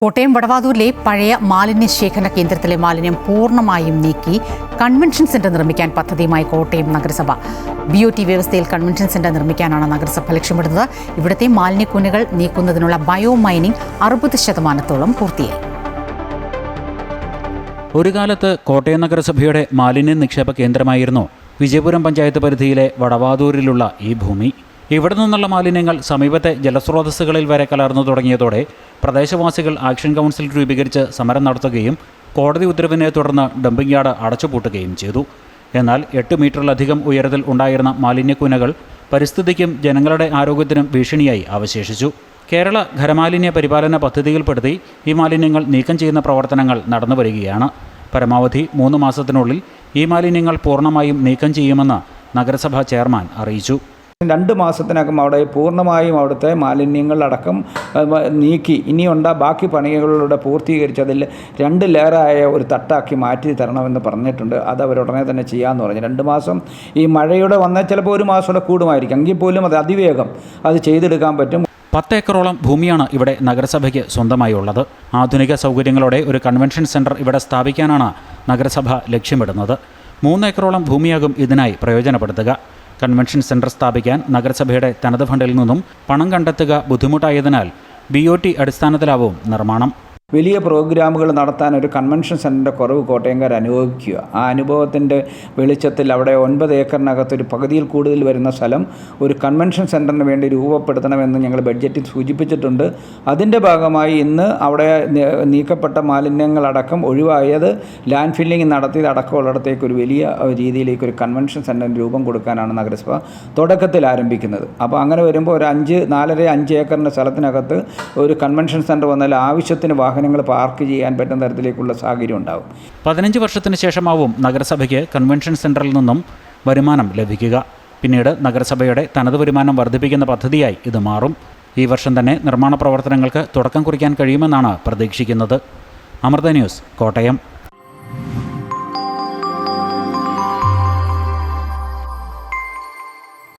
കോട്ടയം വടവാതൂരിലെ പഴയ മാലിന്യ ശേഖരണ കേന്ദ്രത്തിലെ മാലിന്യം പൂർണ്ണമായും നീക്കി കൺവെൻഷൻ സെന്റർ നിർമ്മിക്കാൻ പദ്ധതിയുമായി കോട്ടയം നഗരസഭ. BOT വ്യവസ്ഥയിൽ കൺവെൻഷൻ സെന്റർ നിർമ്മിക്കാനാണ് നഗരസഭ ലക്ഷ്യമിടുന്നത്. ഇവിടുത്തെ മാലിന്യക്കുന്നുകൾ നീക്കുന്നതിനുള്ള ബയോ മൈനിംഗ് 60% പൂർത്തിയായി. ഒരു കാലത്ത് കോട്ടയം നഗരസഭയുടെ മാലിന്യ നിക്ഷേപ കേന്ദ്രമായിരുന്നു വിജയപുരം പഞ്ചായത്ത് പരിധിയിലെ വടവാതൂരിലുള്ള ഈ ഭൂമി. ഇവിടെ നിന്നുള്ള മാലിന്യങ്ങൾ സമീപത്തെ ജലസ്രോതസ്സുകളിൽ വരെ കലർന്നു തുടങ്ങിയതോടെ പ്രദേശവാസികൾ ആക്ഷൻ കൗൺസിൽ രൂപീകരിച്ച് സമരം നടത്തുകയും കോടതി ഉത്തരവിനെ തുടർന്ന് ഡംപിംഗ് യാർഡ് അടച്ചുപൂട്ടുകയും ചെയ്തു. എന്നാൽ 8 മീറ്ററിലധികം ഉയരത്തിൽ ഉണ്ടായിരുന്ന മാലിന്യക്കുനകൾ പരിസ്ഥിതിക്കും ജനങ്ങളുടെ ആരോഗ്യത്തിനും ഭീഷണിയായി അവശേഷിച്ചു. കേരള ഖരമാലിന്യ പരിപാലന പദ്ധതിയിൽപ്പെടുത്തി ഈ മാലിന്യങ്ങൾ നീക്കം ചെയ്യുന്ന പ്രവർത്തനങ്ങൾ നടന്നു വരികയാണ്. പരമാവധി 3 മാസത്തിനുള്ളിൽ ഈ മാലിന്യങ്ങൾ പൂർണ്ണമായും നീക്കം ചെയ്യുമെന്ന് നഗരസഭാ ചെയർമാൻ അറിയിച്ചു. 2 മാസത്തിനകം അവിടെ പൂർണ്ണമായും അവിടുത്തെ മാലിന്യങ്ങളടക്കം നീക്കി ഇനിയുണ്ട ബാക്കി പണികളുടെ പൂർത്തീകരിച്ച് അതിൽ 2 ലെയറായ ഒരു തട്ടാക്കി മാറ്റി തരണമെന്ന് പറഞ്ഞിട്ടുണ്ട്. അത് അവരുടനെ തന്നെ ചെയ്യാമെന്ന് പറഞ്ഞു. 2 മാസം ഈ മഴയുടെ വന്നാൽ ചിലപ്പോൾ 1 മാസം കൂടെ കൂടുമായിരിക്കും. എങ്കിൽ പോലും അത് അതിവേഗം അത് ചെയ്തെടുക്കാൻ പറ്റും. 10 ഏക്കറോളം ഭൂമിയാണ് ഇവിടെ നഗരസഭയ്ക്ക് സ്വന്തമായി ഉള്ളത്. ആധുനിക സൗകര്യങ്ങളോടെ ഒരു കൺവെൻഷൻ സെൻറ്റർ ഇവിടെ സ്ഥാപിക്കാനാണ് നഗരസഭ ലക്ഷ്യമിടുന്നത്. 3 ഏക്കറോളം ഭൂമിയാകും ഇതിനായി പ്രയോജനപ്പെടുത്തുക. കൺവെൻഷൻ സെൻറ്റർ സ്ഥാപിക്കാൻ നഗരസഭയുടെ തനത് ഫണ്ടിൽ നിന്നും പണം കണ്ടെത്തുക ബുദ്ധിമുട്ടായതിനാൽ BOT അടിസ്ഥാനത്തിലാവും നിർമ്മാണം. വലിയ പ്രോഗ്രാമുകൾ നടത്താൻ ഒരു കൺവെൻഷൻ സെൻറ്ററിൻ്റെ കുറവ് കോട്ടയംകാർ അനുഭവിക്കുക. ആ അനുഭവത്തിൻ്റെ വെളിച്ചത്തിൽ അവിടെ 9 ഏക്കറിനകത്ത് ഒരു പകുതിയിൽ കൂടുതൽ വരുന്ന സ്ഥലം ഒരു കൺവെൻഷൻ സെൻറ്ററിന് വേണ്ടി രൂപപ്പെടുത്തണമെന്ന് ഞങ്ങൾ ബഡ്ജറ്റിൽ സൂചിപ്പിച്ചിട്ടുണ്ട്. അതിൻ്റെ ഭാഗമായി ഇന്ന് അവിടെ നീക്കപ്പെട്ട മാലിന്യങ്ങളടക്കം ഒഴിവായത് ലാൻഡ് ഫില്ലിംഗ് നടത്തിയതടക്കമുള്ളിടത്തേക്ക് ഒരു വലിയ രീതിയിലേക്ക് ഒരു കൺവെൻഷൻ സെൻറ്ററിന് രൂപം കൊടുക്കാനാണ് നഗരസഭ തുടക്കത്തിൽ ആരംഭിക്കുന്നത്. അപ്പോൾ അങ്ങനെ വരുമ്പോൾ ഒരു 4.5 ഏക്കറിൻ്റെ സ്ഥലത്തിനകത്ത് ഒരു കൺവെൻഷൻ സെൻറ്റർ വന്നാൽ ആവശ്യത്തിന് വാഹനങ്ങൾ പാർക്ക് ചെയ്യാൻ പറ്റുന്ന തരത്തിലേക്കുള്ള സാഹചര്യം ഉണ്ടാകും. 15 വർഷത്തിന് ശേഷമാവും നഗരസഭയ്ക്ക് കൺവെൻഷൻ സെൻറ്ററിൽ നിന്നും വരുമാനം ലഭിക്കുക. പിന്നീട് നഗരസഭയുടെ തനത് വരുമാനം വർദ്ധിപ്പിക്കുന്ന പദ്ധതിയായി ഇത് മാറും. ഈ വർഷം തന്നെ നിർമ്മാണ പ്രവർത്തനങ്ങൾക്ക് തുടക്കം കുറിക്കാൻ കഴിയുമെന്നാണ് പ്രതീക്ഷിക്കുന്നത്. അമൃത ന്യൂസ്, കോട്ടയം.